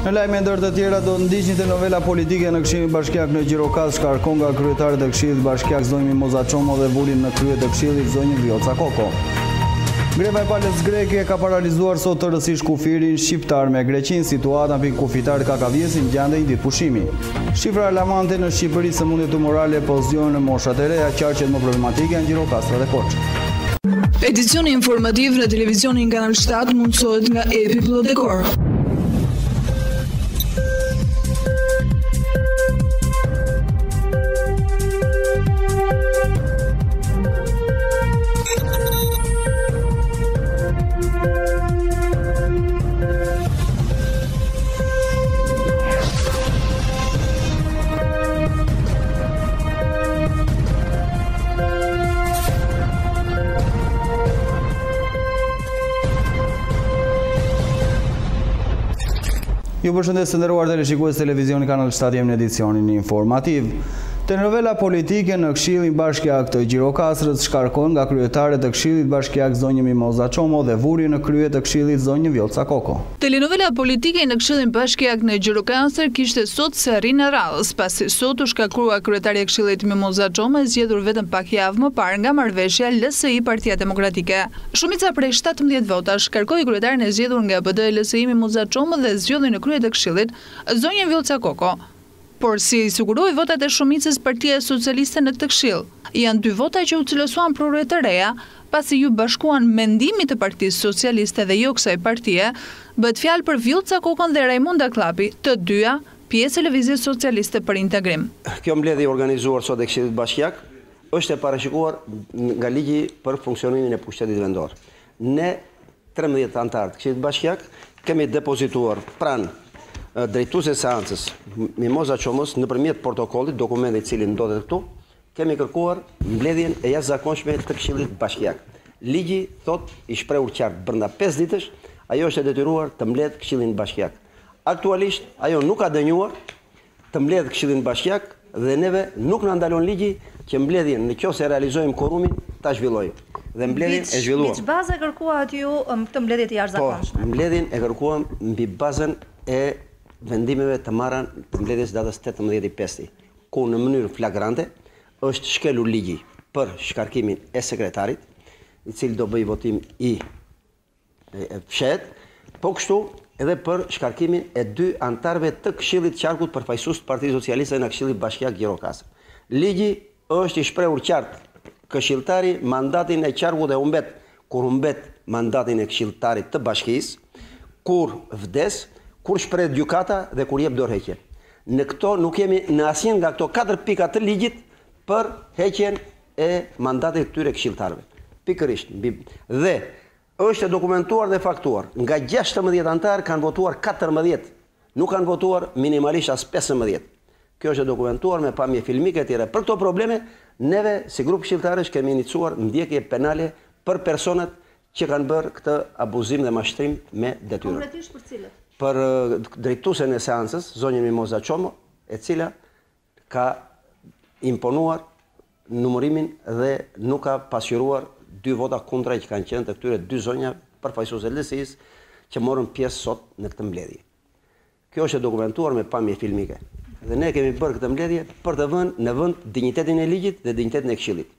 Në lajme ndër të tjera do ndiqni telenovela politike në Këshillin Bashkiak në Gjirokaster, shkarkon nga kryetarët e Këshillit Bashkiak zonjë Mimoza Çomo dhe vulin në krye të Këshillit zonjë Vjoca Koko. Greva e palës greke ka paralizuar sot tërësisht kufirin shqiptar me Greqinë. Situata mbi kufitar Kakavjesin gjendej ditë pushimi. Shifra alarmante në Shqipëri së mundje tumorale po zgjohen në moshat e reja, qarqet më problematike janë Gjirokastra dhe Korçë. Edicioni informativ në televizionin Kanal 7 mundësohet nga Epi Plot Dekor. Ju përshëndes të nderuar teleshikues televizioni Kanal 7, jemi në edicionin informativ. Telenovela politike në Këshillin Bashkiak të Gjirokastrës shkarkon nga kryetarët e Këshillit Bashkiak zonjë Mimoza Çomo dhe vuri në krye të Këshillit zonjë Vjoca Koko. Telenovela politike në Këshillin Bashkiak në Gjirokaster kishte sot se rrinë radhës, pasi sot u shkakrua kryetaria e Këshillit Mimoza Çomo e zgjedhur vetëm pak javë më parë nga marrëveshja LSI Partia Demokratike. Shumica prej 17 votash shkarkoi kryetarin e zgjedhur nga BD LSI Mimoza Çomo dhe zgjodhi në krye të Këshillit zonjën Vjoca Koko. Por si i siguroi votat e shumicës Partia Socialiste në këtë këshill, janë 2 vota që u cilësuan prurë të reja, pasi ju bashkuan mendimit të Partisë Socialiste dhe jo kësaj partie, bëhet fjalë për Vjoca Kokon dhe Rajmunda Klapi, të dyja pjesë e Lëvizjes Socialiste për Integrim. Kjo mbledhje organizuar sot e Këshillit Bashkiak është e parashikuar nga ligji për funksionimin e pushtetit vendor. Ne 13 antarë të Këshillit Bashkiak kemi depozituar pranë drejtuese seancës Mimoza Çomos nëpërmjet protokollit, dokumenti i cili ndodhet këtu, kemi kërkuar mbledhjen e jashtëzakonshme të Këshillit Bashkiak. Ligji thot i shprehur qartë brenda 5 ditësh, ajo është e detyruar të mbledh Këshillin Bashkiak. Aktualisht ajo nuk ka dënjuar të mbledh Këshillin Bashkiak dhe neve nuk na ndalon ligji që mbledhjen nëse realizojmë quorumin ta zhvillojmë. Dhe mbledhjen e zhvilluam. Mbi bazë kërkuat ju këtë mbledhje të jashtëzakonshme? Po, mbledhjen e kërkuam mbi bazën e vendimeve të marra të mbledhjes datës 18/5, ku në mënyrë flagrante është shkelur ligji për shkarkimin e sekretarit, i cili do bëj votim i fshet, po kështu edhe për shkarkimin e 2 antarëve të Këshillit Qarkut përfaqësues të Partisë Socialiste në Këshillin Bashkiak Gjirokaster. Ligji është i shprehur qartë. Këshilltari mandatin e Qarkut e humbet kur humbet mandatin e këshilltarit të bashkisë, kur vdes, kur shpreh gjykata dhe kur jep dorëheqje. Në këto nuk jemi në asnjë nga këto 4 pika të ligjit për heqjen e mandatit këtyre këshilltarëve. Pikërisht. Dhe është e dokumentuar dhe faktuar. Nga 16 antarë kanë votuar 14, nuk kanë votuar minimalisht as 15. Kjo është e dokumentuar me pamje filmike etj. Për këto probleme, neve si grup këshilltarësh kemi iniciuar ndjekje penale për personat që kanë bërë këtë abuzim dhe mashtrim me detyrë. Konkretisht për cilët? Për drejtuesen e seancës, zonjën Mimoza Çomo, e cila ka imponuar numërimin dhe nuk ka pasqyruar 2 vota kundra që kanë qenë të këtyre 2 zonja përfaqësuese të LSI-s që morën pjesë sot në këtë mbledhje. Kjo është e dokumentuar me pamje filmike. Dhe ne kemi bërë këtë mbledhje për të vënë në vend dinjitetin e ligjit dhe dinjitetin e Këshillit.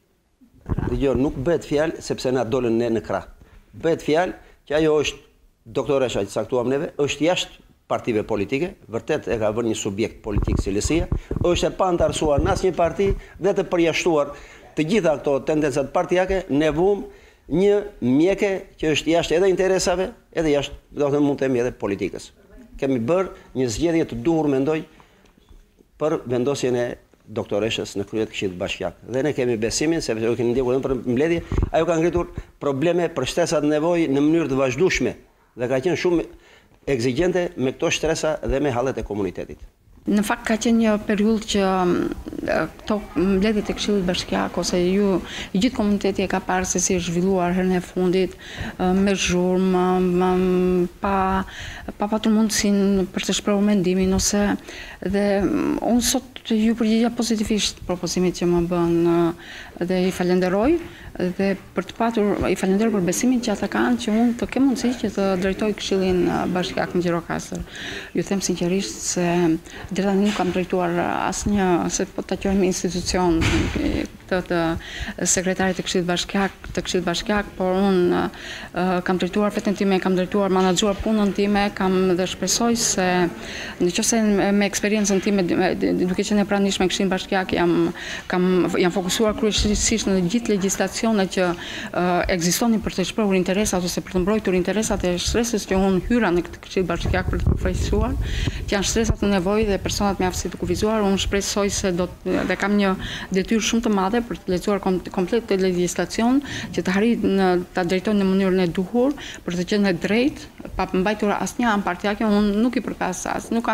Dëgjoj, nuk bëhet fjalë sepse na dolën ne në krah. Bëhet fjalë që ajo është doktoresha që caktuam neve, është jashtë partive politike, vërtet e ka vënë një subjekt politik si LSI-ja, është e paantarësuar në asnjë parti dhe të përjashtuar të gjitha këto tendencat partijake, ne vum një mjeke që është jashtë edhe interesave, edhe jashtë, do të mund të themi edhe politikës. Kemi bërë një zgjedhje të duhur, mendoj, për vendosjen e doktoreshës në krye të Këshillit Bashkiak. Dhe ne kemi besimin, sepse do kemi ndjekur për mbledhje, ajo ka ngritur probleme për shtresat nevojë në mënyrë të vazhdueshme dhe ka qenë shumë ekzigjente me këto shtresa dhe me hallet e komunitetit. Në fakt ka qenë një periudhë që këto mbledhjet e Këshillit Bashkiak ose ju i gjithë komuniteti e ka parë se si është zhvilluar herën e fundit me zhurmë, pa patur mundësinë për të shprehur mendimin ose dhe unë sot ju përgjigja pozitivisht propozimit që më bën dhe i falenderoj Dhe për të patur, i falenderoj për besimin që ata kanë që unë të kem mundësi që të drejtoj Këshillin Bashkiak në Gjirokaster. Ju them sinqerisht se deri tani nuk kam drejtuar asnjë, se po ta quajmë institucion të sekretarit të Këshillit Bashkiak, por unë kam drejtuar veten time, kam drejtuar, menaxhuar punën time, kam dhe shpresoj se nëse me eksperiencën time duke qenë e pranishme në Këshillin Bashkiak jam fokusuar kryesisht në gjithë legjislacionet që ekzistonin për të shprehur interesat ose për të mbrojtur interesat e shtresës që unë hyra në këtë Këshill Bashkiak për të përfaqësuar, që janë shtresat në nevojë dhe personat me aftësi të kufizuar. Unë shpresoj se dhe kam një detyrë shumë të madhe për të lexuar komplet të legjislacion që të ta drejtoj në mënyrën e duhur për të qenë drejt, pa mbajtur asnjë anë partiake. Unë nuk i përkas nuk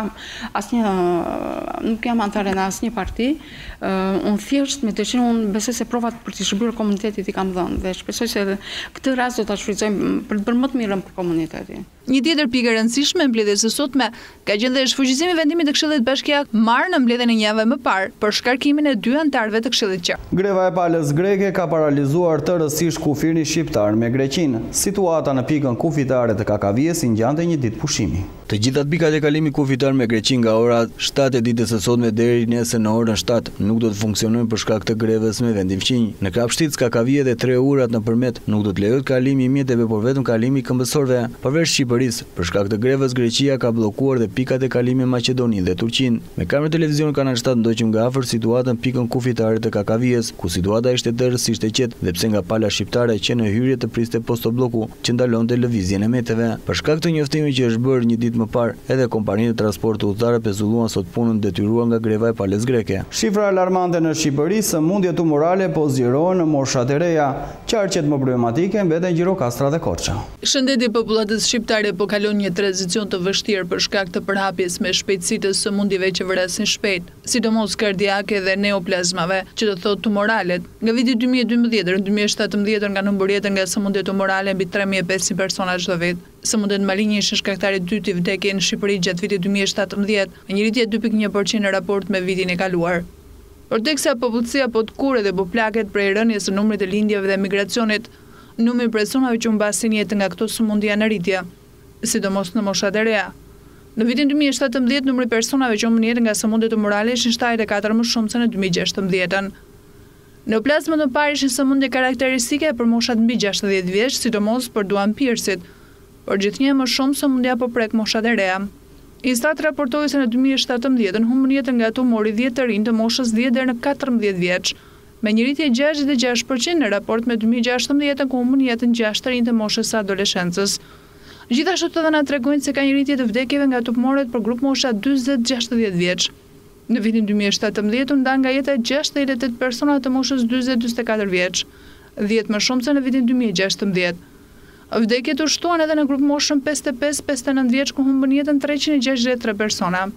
jam antare në asnjë parti. Unë thjesht me dëshirë, unë besoj se provat për të shërbyer komunitetit i kam dhënë dhe shpresoj se këtë rast do ta shfrytëzojmë për të bërë më të mirën për komunitetin. Një tjetër pikë e rëndësishme në mbledhjes së sotme ka qenë dhe shfuqizimi i vendimit të Këshillit Bashkiak marrë në mbledhjen e një jave më parë për shkarkimin e 2 anëtarëve të Këshillit qark. Greva e palës greke ka paralizuar tërësisht kufirin shqiptar me Greqinë. Situata në pikën kufitare të Kakavijes i ngjante një ditë pushimi. Të gjitha pikat e kalimit kufitar me Greqinë nga ora 7 e ditës së sotme deri nesër në orën 7 nuk do të funksionojnë për shkak të grevës me vendin fqinj. Në Krapshtic, Kakavije dhe 3 urat nëpërmet nuk do të lejohet kalimi i mjeteve, por vetëm kalimi i këmbësorëve. Përveç Shqipërisë, për shkak të grevës, Greqia ka bllokuar dhe pikat e kalimit me Maqedoninë dhe Turqinë. Me kamerë televizion Kanal 7 ndoqëm nga afër situatën pikën kufitare të Kakavijes, ku situata ishte tërësisht e qetë dhe pse nga pala shqiptare që në hyrje të priste postobloku që ndalonte lëvizjen e meteve. Për shkak të njoftimit që është bërë një ditë më parë, edhe kompanitë e transportit udhëtar pezulluan sot punën detyruar nga greva e palës greke. Shifra alarmante në Shqipëri, sëmundje tumorale po zgjerohen në moshat e reja. Qarqet më problematike mbeten Gjirokastra dhe Korça. Shëndeti i popullatës shqiptare po kalon një tranzicion të vështirë për shkak të përhapjes me shpejtësi të sëmundjeve që vrasin shpejt, sidomos kardiake dhe neoplazmave, që do thotë tumoralet. Nga viti 2012 në 2017 nga numërjetën nga sëmundjet tumorale mbi 3500 persona çdo vit. Sëmundjet malinje ishin shkaktari 2 të vdekje në Shqipëri gjatë vitit 2017, me një rritje 2.1% në raport me vitin e kaluar. Por teksa popullsia po të kurrë dhe po plaket prej rënies së numrit të lindjeve dhe migracionit, numri i personave që humbasin jetën nga këto sëmundje në rritje, sidomos në moshat e reja. Në vitin 2017, numri i personave që humbën jetën nga sëmundjet tumorale ishin 74 më shumë se në 2016. Neoplazmat më parë ishin sëmundje karakteristike për moshat mbi 60 vjeç, sidomos për duan pirsit, por gjithnjë më shumë sëmundja po prek moshat e reja. Istat raportoi se në 2017 humbën jetën nga tumori 10 të rinj të moshës 10 deri në 14 vjeç, me një rritje 66% në raport me 2016 ku humbën jetën 6 të rinj të moshës së adoleshencës. Gjithashtu të dhënat tregojnë se ka një rritje të vdekjeve nga tumorët për grup mosha 40-60 vjeç. Në vitin 2017 u ndan nga jeta 68 persona të moshës 40-44 vjeç, 10 më shumë se në vitin 2016. Vdekjet u shtuan edhe në grup moshën 55-59 vjeç ku humbën jetën 363 persona.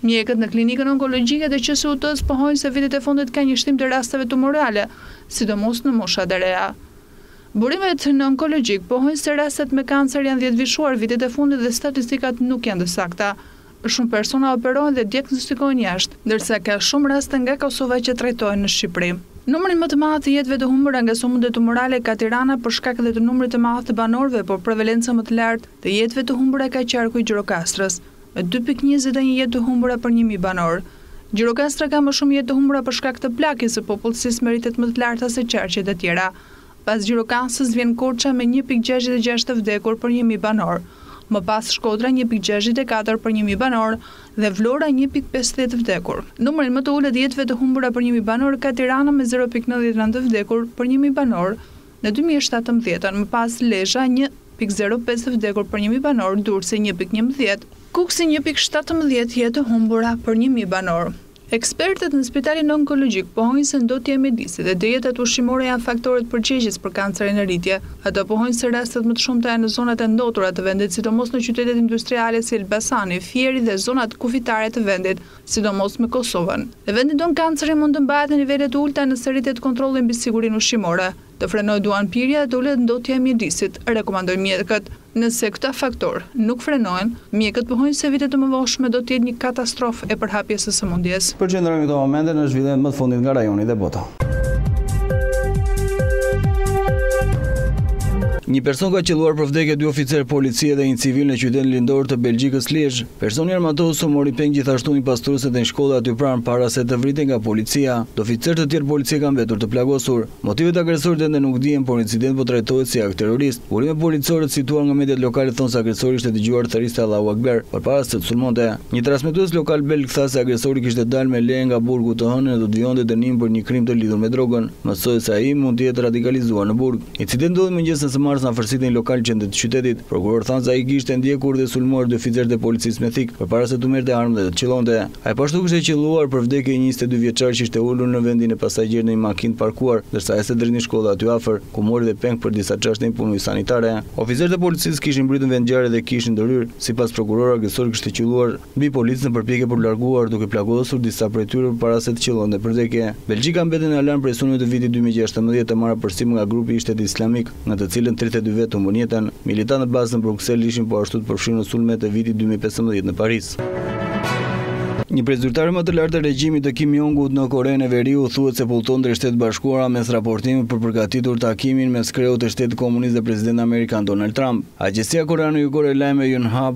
Mjekët në klinikën onkologjike të QSUT-s pohojnë se vitet e fundit ka një shtim të rasteve tumorale, sidomos në moshat e reja. Burimet në onkologjik pohojnë se rastet me kancer janë dhjetëvishuar vitet e fundit dhe statistikat nuk janë të sakta. Shumë persona operohen dhe diagnostikohen jashtë, ndërsa ka shumë raste nga Kosova që trajtohen në Shqipëri. Numrin më të madh të jetëve të humbura nga sëmundjet tumorale ka Tirana për shkak edhe të numrit të madh të banorëve, por prevalenca më të lartë të jetëve të humbura ka qarku i Gjirokastrës, me 2.21 jetë të humbura për 1000 banor. Gjirokastra ka më shumë jetë të humbura për shkak të plakjes së popullsisë me rritjet më të larta se qarqet e tjera. Pas Gjirokastrës vjen Korça me 1.66 të vdekur për 1000 banor. Më pas Shkodra 1.64 për 1000 banor dhe Vlora 1.50 të vdekur. Numrin më të ulët jetëve të humbura për 1000 banor ka Tirana me 0.99 të vdekur për 1000 banor në 2017, më pas Lezhë 1.05 të vdekur për 1000 banor, Durrësi 1.11, Kuksi 1.17 jetë të humbura për 1000 banor. Ekspertët në spitalin onkologjik pohojnë se ndotja e mjedisit dhe dietat ushqimore janë faktorët përgjegjës për kancerin në rritje. Ata pohojnë se rastet më të shumta janë në zonat e ndotura të vendit, sidomos në qytetet industriale si Elbasani, Fieri dhe zonat kufitare të vendit, sidomos me Kosovën. Në vendin tonë kanceri mund të mbahet në nivele të ulta nëse rritet kontrolli mbi sigurinë ushqimore. Të frenojë duanpirja dhe ulet ndotja e mjedisit, rekomandojnë mjekët. Nëse këta faktor nuk frenohen, mjekët pohojnë se vitet të mëvoshme do të jetë një katastrofë e përhapjes së sëmundjes. Përqendrohemi këto momente në zhvillimet më të fundit nga rajoni dhe bota. Një person ka qelluar për vdekje 2 oficerë policie dhe një civil në qytetin lindor të Belgjikës Liezh. Personi armatosur mori peng gjithashtu një pastruese dhe një shkollë aty pranë para se të vriten nga policia. Do oficerë të tjerë policie kanë mbetur të plagosur. Motivet e agresorit ende nuk dihen, por incidenti po trajtohet si akt terrorist. Burime policore të cituar nga mediat lokale thonë se agresori ishte dëgjuar thëriste Allahu Akbar përpara se të sulmonte. Një transmetues lokal belg tha se agresori kishte dalë me leje nga burgu të hënën dhe do të vjonte dënim për një krim të lidhur me drogën. Mësoi se ai mund të jetë radikalizuar në burg. Incidenti ndodhi mëngjesën e martës në afërsitë një lokal qendër të qytetit. Prokuror thanë se ai kishte ndjekur dhe sulmuar 2 oficerë të policisë me thik përpara se të merrte armë dhe të qellonte. Ai pashtu kishte qelluar për vdekje një 22 vjeçar që ishte ulur në vendin e pasagjerëve në një makinë parkuar, ndërsa ai se drejt një shkolle aty afër, ku mori dhe peng për disa çështje punëve sanitare. Oficerët e policisë kishin mbritur vendngjarje dhe kishin ndërhyr. Sipas prokuror, agresori kishte qelluar mbi policën në përpjekje për larguar duke plagosur disa prej tyre para se të qellonte për vdekje. Belgjika mbeti në alarm prej sulmit të vitit 2016 të marrë përsim nga grupi i Shtetit Islamik, në të cilën 32 vet humbën jetën. Militantët bazë në Bruksel ishin po ashtu të përfshirë në sulmet e vitit 2015 në Paris. Një prej zyrtarëve më të lartë të regjimit të Kim Jong-ut në Korenë e Veriut thuhet se pullton drejt Shtetit Bashkuara mes raportimit për përgatitur takimin mes kreut të Shtetit Komunist dhe Presidentit Amerikan Donald Trump. Agjencia koreane jugore Lajme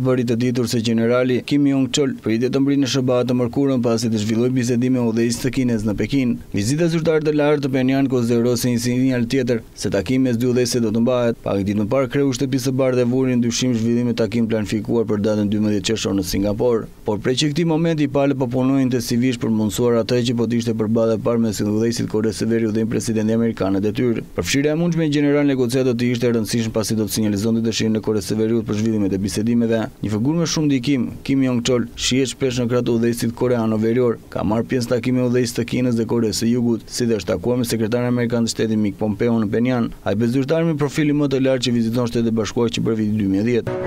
bëri të ditur se generali Kim Jong-chol pritet të mbrinë në SBA të mërkurën pasi të zhvillojë bisedime me udhëheqës të Kinez në Pekin. Vizita e zyrtarit të lartë të Pyongyang konsiderohet si një sinjal tjetër se takimi mes dy udhëheqësve do të mbahet. Pak ditë më parë kreu shtëpisë së bardhë dhe vuri ndyshim zhvillimi takim planifikuar për datën 12 qershor në Singapur. Por prej këtij momenti po punojnë intensivisht për mundësuar atë që po të ishte përballë e parë mes udhëheqësit Koreas së Veriut dhe presidentit amerikan në detyrë. Përfshirja e mundshme e general negociat do të ishte e rëndësishme pasi do të sinjalizonte dëshirën e Koreas së Veriut për zhvillimet e bisedimeve. Një figurë me shumë ndikim, Kim Jong-chol, shihet shpesh në krah të udhëheqësit koreano-verior, ka marrë pjesë në takime me udhëheqës të Kinës dhe Koreas së Jugut, si dhe është takuar me sekretarin amerikan të shtetit Mike Pompeo në Pyongyang. Ai zyrtar me profilin më të lartë që viziton Shtetet e Bashkuara që për vitin 2010.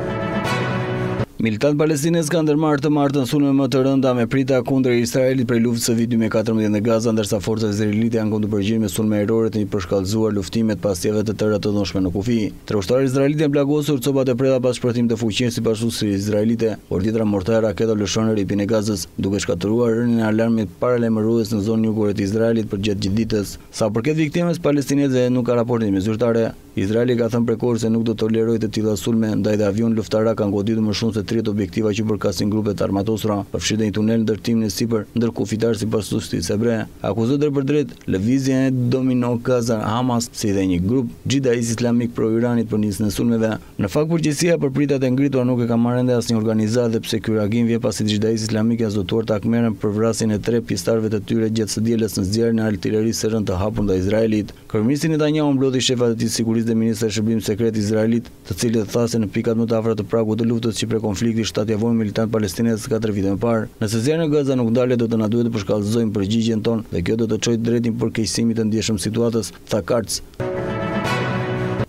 Militantë palestinez kanë ndërmarrë të martën sulme më të rënda me prita kundër Izraelit prej luftës së vitit 2014 në Gaza, ndërsa forcat izraelite janë kundër përgjigje me sulme ajrore të një përshkallëzuar luftimet pas javëve të tëra të dhunshme në kufi. Tre ushtarë izraelitë janë plagosur copat e prerë pas shpërthimit të fuqisë sipas ushtrisë izraelite, por tjetra mortare raketë lëshon rripin e Gazës, duke shkatëruar rënien e alarmit paralajmërues në zonën jugore të Izraelit për gjatë gjithë ditës. Sa përket viktimës palestineze nuk ka raportime zyrtare. Izraeli ka thënë prekor se nuk do tolerojë të tilla sulme, ndaj dhe avion luftarak kanë goditur më shumë se 30 objektiva që përkasin grupet armatosura, përfshirë një tunel ndërtimin e sipër ndër kufitar sipas justisë hebre. Akuzohet drejt për drejt lëvizjen e domino Gaza Hamas si dhe një grup xhidais islamik pro Iranit për nisjen e sulmeve. Në fakt përgjegjësia për pritat e ngritura nuk e ka marrë ende asnjë organizatë dhe pse ky reagim vjen pasi xhidais islamik janë zotuar ta akmerren për vrasjen e 3 pjesëtarëve të tyre gjatë së dielës në zjarrin e artillerisë së rëndë të hapur ndaj Izraelit. Kryeministri Netanyahu mblodhi shefat e tij sigurisë dhe ministri i shërbimit sekret izraelit, të cilët thasen në pikat më të afra të pragut të luftës që pre konflikti shtatjavor militant palestinez 4 vite më parë. Nëse zjarri në Gaza nuk ndalet, do të na duhet të përshkallëzojmë përgjigjen tonë dhe kjo do të çojë drejtin për keqësimit të ndjeshëm situatës, tha Karc.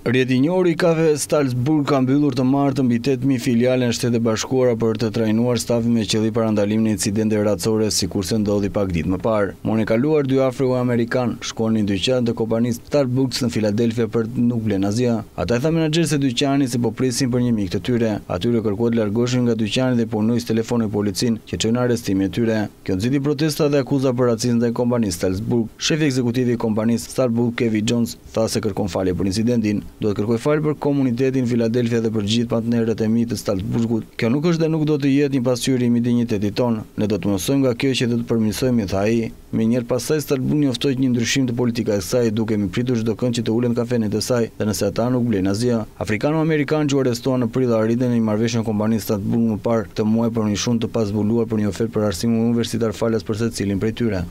Rrjeti i njohur i kafeve Salzburg ka mbyllur të martën mbi 8000 filiale në Shtetet e Bashkuara për të trajnuar stafin me qëllim parandalimin e incidenteve racore sikurse ndodhi pak ditë më parë. Muajin e kaluar 2 afro-amerikan shkonin në dyqan të kompanisë Starbucks në Filadelfia për të nuk blenë asgjë. Ata i tha menaxherit e dyqanit se po prisin për një mik të tyre. Atyre kërkohet largoheshin nga dyqani dhe punojës telefonin policinë që çojnë arrestimin e tyre. Kjo nxiti protesta dhe akuza për racizëm ndaj kompanisë Salzburg. Shefi ekzekutivi i kompanisë Starbucks, Kevin Jones, tha se kërkon falje për incidentin. Do të kërkoj falë për komunitetin Filadelfia dhe për gjithë partnerët e mi të Salzburgut. Kjo nuk është dhe nuk do të jetë një pasqyrë i dinjitetit tonë. Ne do të mësojmë nga kjo që do të përmirësojmë, tha ai. Me njëherë pasaj Starbucks njoftoi një ndryshim të politikës së saj, duke pritur çdo kënd që të ulen kafenet e saj, dhe nëse ata nuk blenë asgjë. Afrikano-amerikan që u arrestuan në prill arritën në një marrëveshje në kompaninë Starbucks më parë këtë muaj për një shumë të pazbuluar për një ofertë për arsim universitar falas për secilin prej tyre.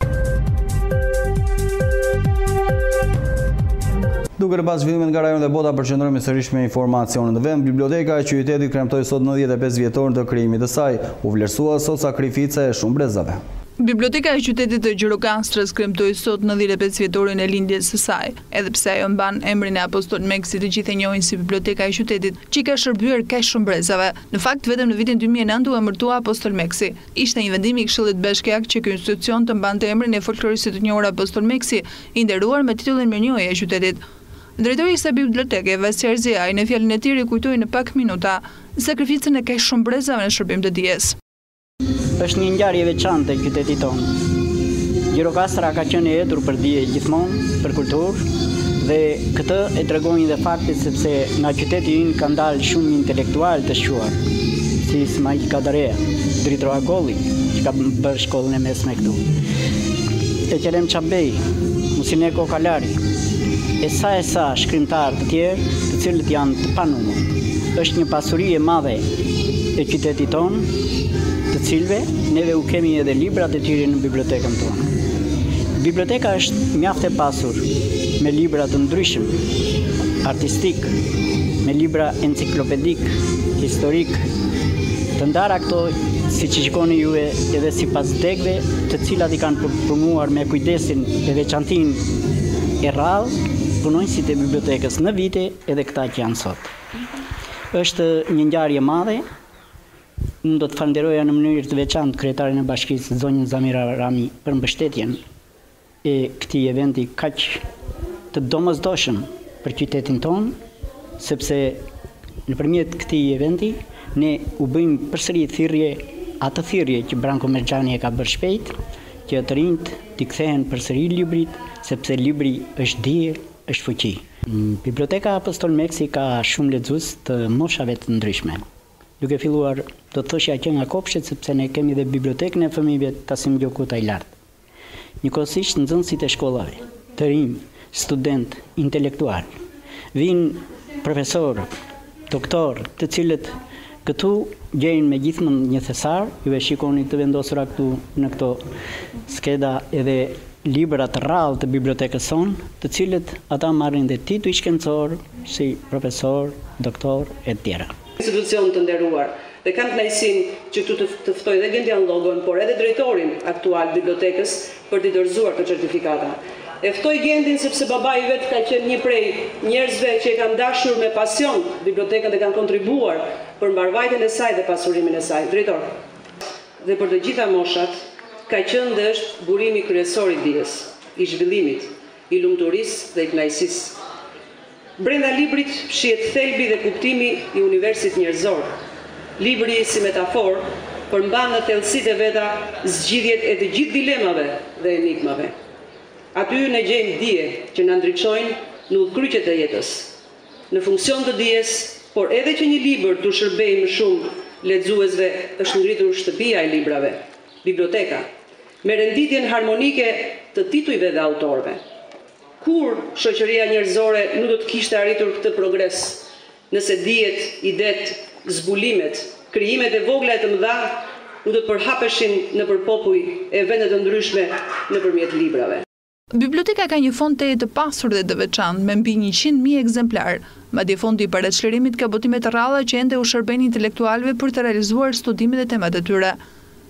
Duke pas zhvillimet nga rajonet e bota, përqendrohemi sërish me informacionet në vend. Biblioteka e qytetit kremtoi sot 95 vjetorin të krijimit të saj. U vlerësua sot sakrifica e shumë brezave. Biblioteka e qytetit të Gjirokastrës kremtoi sot 95 vjetorin e lindjes së saj, edhe pse ajo mban emrin e apostol Meksi, të gjithë e njohin si Biblioteka e qytetit, që ka shërbyer kaq shumë brezave. Në fakt, vetëm në vitin 2009 u emërtua apostol Meksi. Ishte një vendim i Këshillit Bashkiak që ky institucion të mbante emrin e folkloristit të njohur apostol Meksi, i nderuar me titullin mirënjohje e qytetit. Drejtori i kësaj biblioteke, Vasi Arziaj, në fjalën e tij kujtoi në pak minuta sakrificën e kaq shumë brezave në shërbim të dijes. Është një ngjarje veçantë e qytetit tonë. Gjirokastra ka qenë e hetur për dije gjithmonë, për kulturë, Dhe këtë e tregojnë dhe fakti sepse nga qyteti ynë ka dalë shumë intelektual të shquar, si Ismail Kadarea, Dritro Agolli, që ka bërë shkollën e mesme këtu. E Kerem Çabej, Musineko Kalari, e sa shkrimtarë të tjerë, të cilët janë të panumër. Është një pasuri e madhe e qytetit tonë, të cilëve neve u kemi edhe librat e tyre në bibliotekën tonë. Biblioteka është mjaft e pasur me libra të ndryshëm, artistik, me libra enciklopedik, historik, të ndara këto si që shikoni juve edhe si pas degve të cilat i kanë punuar me kujdesin e veçantin e rrallë, punonjësit e bibliotekës në vite edhe këta që janë sot. Është një ngjarje madhe. Unë do të falenderoja në mënyrë të veçantë kryetarin e bashkisë zonjën Zamira Rami për mbështetjen e këtij eventi kaq të domosdoshëm për qytetin tonë, sepse nëpërmjet këtij eventi ne u bëjmë përsëri atë thirrje që Branko Merxhani e ka bërë shpejt, që të rinjt t'i kthehen përsëri librit, sepse libri është dije, është fuqi. Biblioteka Apostol Meksi ka shumë lexues të moshave të ndryshme. Duke filluar, do të thoshja që nga kopshtet, sepse ne kemi dhe bibliotekën e fëmijëve Tasim Gjokuta i lartë. Njëkohësisht nxënësit e shkollave, të rinj, student, intelektual, vinë profesor, doktor, të cilët këtu gjejnë me gjithmonë një thesar, juve shikoni të vendosura këtu në këto skeda edhe libra të rrallë të bibliotekës sonë, të cilët ata marrin dhe titull shkencor si profesor, doktor e tjera. Institucion të nderuar dhe kam kënaqësinë që këtu të ftoj dhe Gendian Llogon, por edhe drejtorin aktual bibliotekës për t'i dorëzuar këtë certifikata. E ftoj Gendin sepse babai i vet ka qenë një prej njerëzve që e kanë dashur me pasion bibliotekën dhe kanë kontribuar për mbarvajtjen e saj dhe pasurimin e saj. Drejtor. Dhe për të gjitha moshat ka qenë dhe është burimi kryesor i dijes, i zhvillimit, i lumturisë dhe i kënaqësisë. Brenda librit shihet thelbi dhe kuptimi i universit njerëzor. Libri si metafor përmban në thellësitë e veta zgjidhjet e të gjithë dilemave dhe enigmave. Aty ne gjejmë dije që na ndriçojnë në udhkryqjet e jetës. Në funksion të dijes, por edhe që një libër të shërbejë më shumë lexuesve, është ngritur shtëpia e librave, biblioteka, me renditjen harmonike të titujve dhe autorëve. Kur shoqëria njerëzore nuk do të kishte arritur këtë progres, nëse dijet, idet, zbulimet, krijimet e vogla e të mëdha nuk do të përhapeshin nëpër popull e vende të ndryshme nëpërmjet librave. Biblioteka ka një fond të pasur dhe të veçantë me mbi 100.000 ekzemplar. Madje fondi i paraçlirimit ka botime të rralla që ende u shërbejnë intelektualëve për të realizuar studimet e temat e tyre.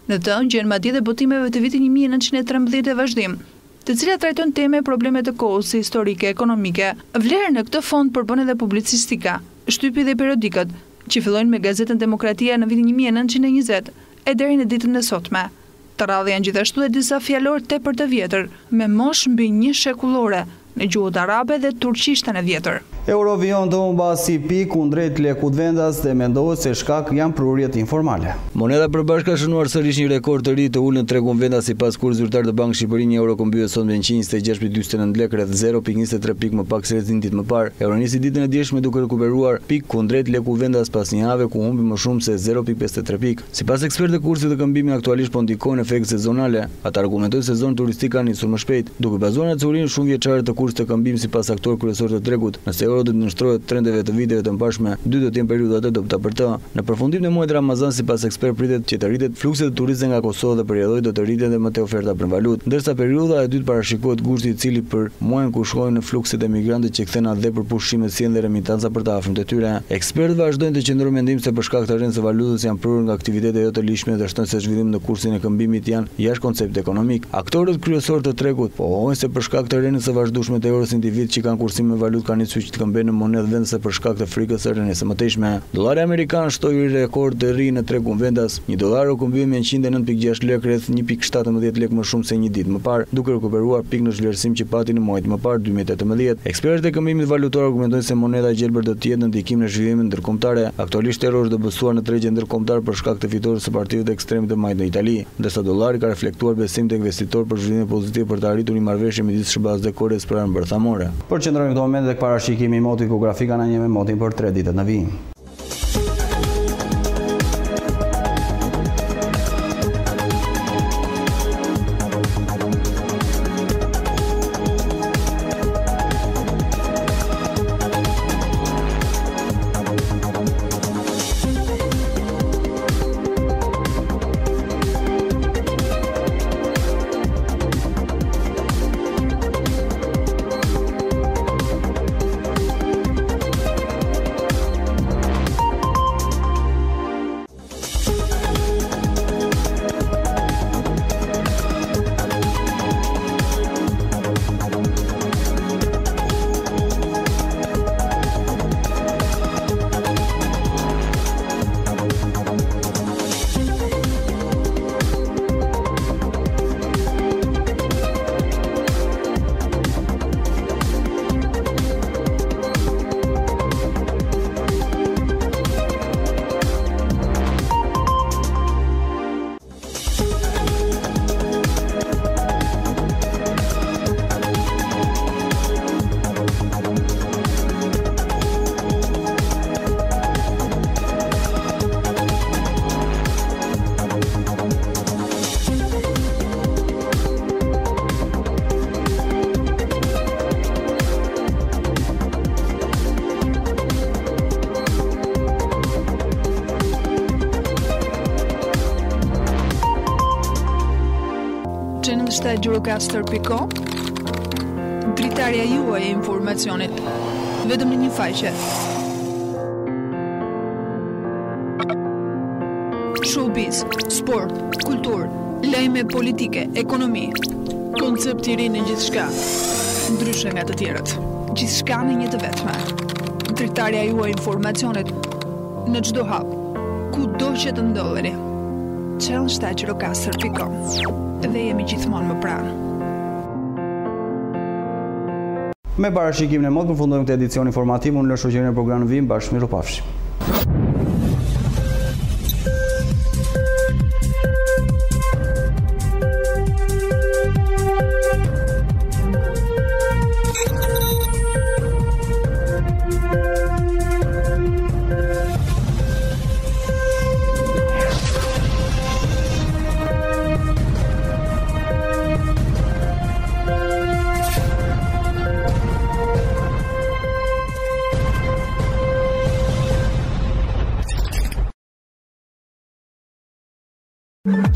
Në të gjen madje dhe botimeve të vitit 1913 e vazhdim, të cilat trajtojnë teme probleme të kohës, historike, ekonomike. Vlerën në këtë fond përbën edhe publicistika, shtypi dhe periodikët, që fillojnë me gazetën Demokratia në vitin 1920 e deri në ditën e sotme. Të rrallë janë gjithashtu e disa fjalor tepër të vjetër, me moshë mbi 1 shekullore, në gjuhët arabe dhe turqishtën e vjetër. Eurovion të humbasi pikë kundrejt lekut vendas dhe mendohet se shkak janë prurjet informale. Moneda përbashkë ka shënuar sërish një rekord të ri të ulë në tregun vendas sipas kur zyrtar të Bankës Shqipëri një euro kombëhet sot me 126.49 lekë, rreth 0.23 pikë më pak se ditë më parë. Euro nisi ditën e djeshme duke rekuperuar pikë kundrejt lekut vendas pas një jave ku humbi më shumë se 0.53 pikë. Sipas ekspertëve, kursi të këmbimit aktualisht po ndikojnë efekte sezonale. Ata argumentojnë se sezoni turistik ka nisur më shpejt, duke bazuar në curinë shumë vjeçare të kursit të këmbim sipas aktor kryesor të tregut. Nëse euro do të nështrohet trendeve të viteve të mbarshme, dy do të jenë periudhat e dobta për të. Në përfundim të muajit Ramazan, sipas ekspert, pritet që të rritet flukset e turistëve nga Kosova dhe përjetoj do të rriten dhe më te oferta për valutë, ndërsa periudha e dytë parashikohet gushti i cili për muajin ku shkojnë në flukset e migrantëve që kthehen dhe për pushimet si dhe remitanca për të afërmt e tyre. Ekspertët vazhdojnë të qëndrojnë mendim se për shkak të rëndës së valutës janë prurur nga aktivitete jo të lishme dhe shtojnë se zhvillimet në kursin e këmbimit janë jashtë konceptit ekonomik. Aktorët kryesor të tregut pohojnë se për shkak të rëndës së vazhdueshme të euros individ që kanë kursim me valutë kanë nisur të këmbej në monedhë vendase për shkak të frikës së rënies së mëtejshme. Dollari amerikan shtoi rekord të ri në tregun vendas. Një dollar u këmbyi me 109.6 lekë, rreth 1.17 lekë më shumë se një ditë më parë, duke rikuperuar pikë në vlerësim që pati në muajin më parë 2018. Ekspertët e këmbimit valutar argumentojnë se moneda e gjelbër do të jetë në ndikim në zhvillimin ndërkombëtare. Aktualisht euro është dëbësuar në tregje ndërkombëtar për shkak të fitores së partive të ekstremit të majtë në Itali, ndërsa dollari ka reflektuar besim të investitor për zhvillimin pozitiv për të arritur një marrëveshje midis SBA-s dhe Koreas për armë bërthamore. Përqendrojmë këto momente tek parashikimi i motit ku grafika na njeh me motin për 3 ditët në vijim. Gjirokaster.com, dritarja juaj e informacionit, vetëm në një faqe. Showbiz, sport, kulturë, lajme politike, ekonomi, koncept i ri në gjithçka, ndryshe nga të tjerët. Gjithçka në një të vetme. Dritarja juaj e informacionit në çdo hap, kudo që të ndodheni. Gjirokaster.com. Dhe jemi gjithmonë më pranë. Me parashikimin e motit përfundojmë këtë edicion informativ. Unë në shoqërinë e programit vim bashkë, mirupafshim.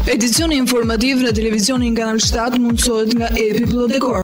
Edicioni informativ në televizionin Kanal 7 mundësohet nga epi Plot Dekor.